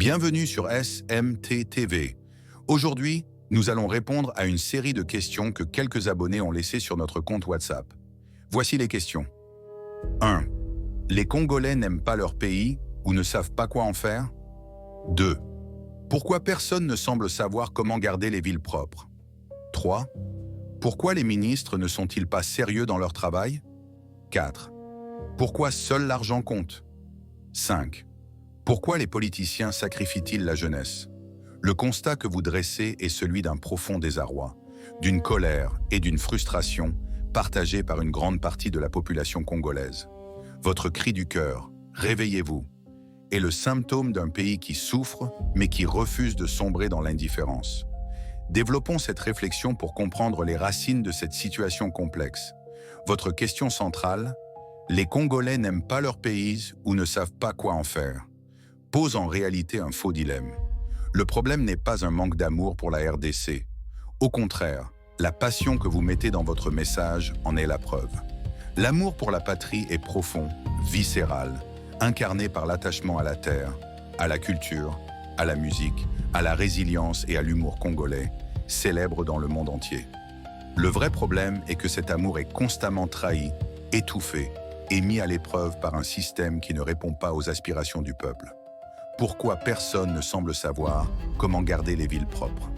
Bienvenue sur SMT TV. Aujourd'hui, nous allons répondre à une série de questions que quelques abonnés ont laissées sur notre compte WhatsApp. Voici les questions. 1. Les Congolais n'aiment pas leur pays ou ne savent pas quoi en faire? 2. Pourquoi personne ne semble savoir comment garder les villes propres? 3. Pourquoi les ministres ne sont-ils pas sérieux dans leur travail? 4. Pourquoi seul l'argent compte? 5. Pourquoi les politiciens sacrifient-ils la jeunesse? Le constat que vous dressez est celui d'un profond désarroi, d'une colère et d'une frustration partagée par une grande partie de la population congolaise. Votre cri du cœur, réveillez-vous, est le symptôme d'un pays qui souffre mais qui refuse de sombrer dans l'indifférence. Développons cette réflexion pour comprendre les racines de cette situation complexe. Votre question centrale, les Congolais n'aiment pas leur pays ou ne savent pas quoi en faire, pose en réalité un faux dilemme. Le problème n'est pas un manque d'amour pour la RDC. Au contraire, la passion que vous mettez dans votre message en est la preuve. L'amour pour la patrie est profond, viscéral, incarné par l'attachement à la terre, à la culture, à la musique, à la résilience et à l'humour congolais, célèbre dans le monde entier. Le vrai problème est que cet amour est constamment trahi, étouffé et mis à l'épreuve par un système qui ne répond pas aux aspirations du peuple. Pourquoi personne ne semble savoir comment garder les villes propres?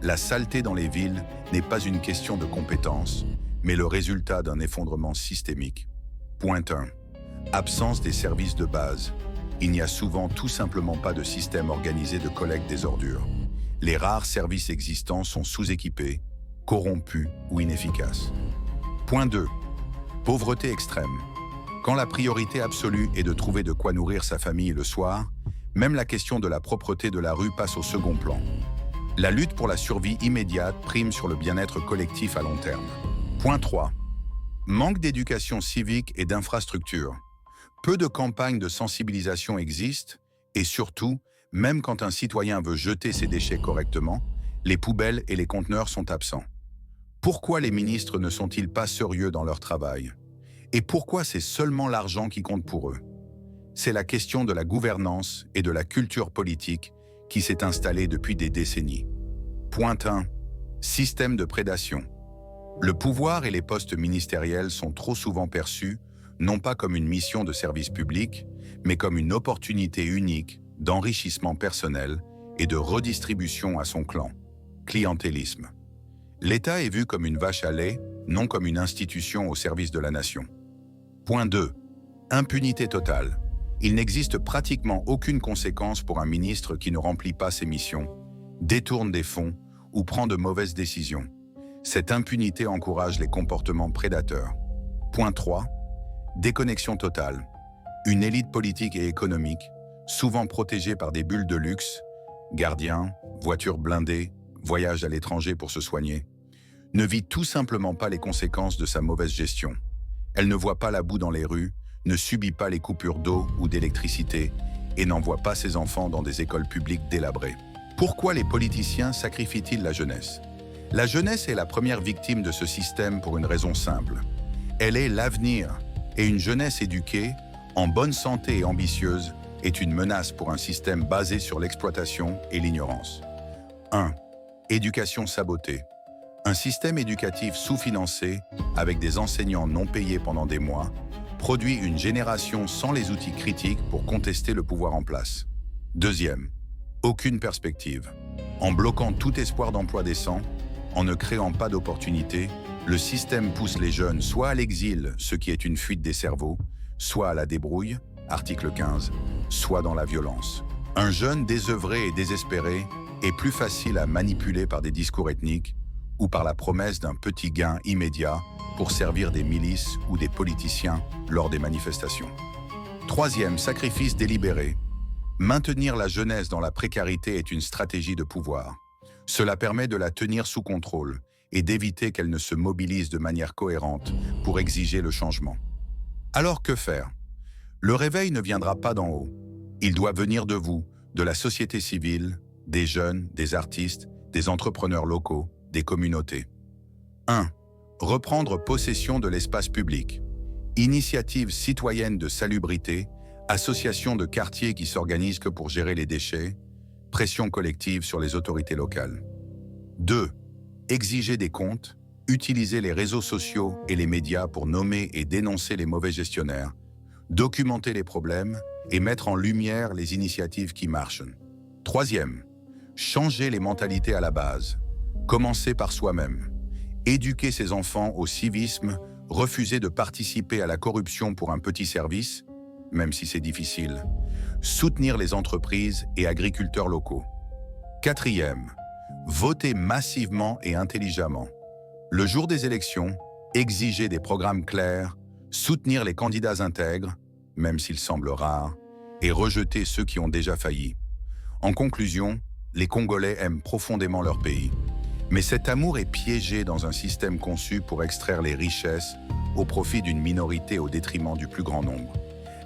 La saleté dans les villes n'est pas une question de compétence, mais le résultat d'un effondrement systémique. Point 1. Absence des services de base. Il n'y a souvent tout simplement pas de système organisé de collecte des ordures. Les rares services existants sont sous-équipés, corrompus ou inefficaces. Point 2. Pauvreté extrême. Quand la priorité absolue est de trouver de quoi nourrir sa famille le soir, même la question de la propreté de la rue passe au second plan. La lutte pour la survie immédiate prime sur le bien-être collectif à long terme. Point 3. Manque d'éducation civique et d'infrastructures. Peu de campagnes de sensibilisation existent et surtout, même quand un citoyen veut jeter ses déchets correctement, les poubelles et les conteneurs sont absents. Pourquoi les ministres ne sont-ils pas sérieux dans leur travail? Et pourquoi c'est seulement l'argent qui compte pour eux? C'est la question de la gouvernance et de la culture politique qui s'est installée depuis des décennies. Point 1. Système de prédation. Le pouvoir et les postes ministériels sont trop souvent perçus, non pas comme une mission de service public, mais comme une opportunité unique d'enrichissement personnel et de redistribution à son clan. Clientélisme. L'État est vu comme une vache à lait, non comme une institution au service de la nation. Point 2. Impunité totale. Il n'existe pratiquement aucune conséquence pour un ministre qui ne remplit pas ses missions, détourne des fonds ou prend de mauvaises décisions. Cette impunité encourage les comportements prédateurs. Point 3. Déconnexion totale. Une élite politique et économique, souvent protégée par des bulles de luxe, gardiens, voitures blindées, voyages à l'étranger pour se soigner, ne vit tout simplement pas les conséquences de sa mauvaise gestion. Elle ne voit pas la boue dans les rues, ne subit pas les coupures d'eau ou d'électricité et n'envoie pas ses enfants dans des écoles publiques délabrées. Pourquoi les politiciens sacrifient-ils la jeunesse? La jeunesse est la première victime de ce système pour une raison simple. Elle est l'avenir et une jeunesse éduquée, en bonne santé et ambitieuse, est une menace pour un système basé sur l'exploitation et l'ignorance. 1. Éducation sabotée. Un système éducatif sous-financé, avec des enseignants non payés pendant des mois, produit une génération sans les outils critiques pour contester le pouvoir en place. 2. Aucune perspective. En bloquant tout espoir d'emploi décent, en ne créant pas d'opportunités, le système pousse les jeunes soit à l'exil, ce qui est une fuite des cerveaux, soit à la débrouille, article 15, soit dans la violence. Un jeune désœuvré et désespéré est plus facile à manipuler par des discours ethniques ou par la promesse d'un petit gain immédiat pour servir des milices ou des politiciens lors des manifestations. 3. Sacrifice délibéré. Maintenir la jeunesse dans la précarité est une stratégie de pouvoir. Cela permet de la tenir sous contrôle et d'éviter qu'elle ne se mobilise de manière cohérente pour exiger le changement. Alors que faire? Le réveil ne viendra pas d'en haut. Il doit venir de vous, de la société civile, des jeunes, des artistes, des entrepreneurs locaux, des communautés. 1. Reprendre possession de l'espace public. Initiatives citoyennes de salubrité, associations de quartiers qui s'organisent que pour gérer les déchets, pression collective sur les autorités locales. 2. Exiger des comptes, utiliser les réseaux sociaux et les médias pour nommer et dénoncer les mauvais gestionnaires, documenter les problèmes et mettre en lumière les initiatives qui marchent. 3. Changer les mentalités à la base, commencer par soi-même, éduquer ses enfants au civisme, refuser de participer à la corruption pour un petit service, même si c'est difficile, soutenir les entreprises et agriculteurs locaux. 4. Voter massivement et intelligemment. Le jour des élections, exiger des programmes clairs, soutenir les candidats intègres, même s'ils semblent rares, et rejeter ceux qui ont déjà failli. En conclusion, les Congolais aiment profondément leur pays. Mais cet amour est piégé dans un système conçu pour extraire les richesses au profit d'une minorité au détriment du plus grand nombre.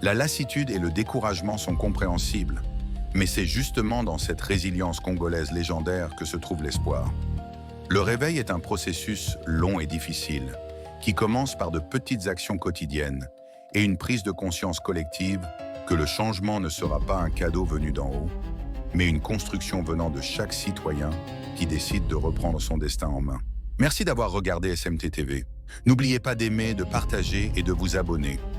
La lassitude et le découragement sont compréhensibles, mais c'est justement dans cette résilience congolaise légendaire que se trouve l'espoir. Le réveil est un processus long et difficile, qui commence par de petites actions quotidiennes et une prise de conscience collective que le changement ne sera pas un cadeau venu d'en haut, mais une construction venant de chaque citoyen qui décide de reprendre son destin en main. Merci d'avoir regardé SMT TV. N'oubliez pas d'aimer, de partager et de vous abonner.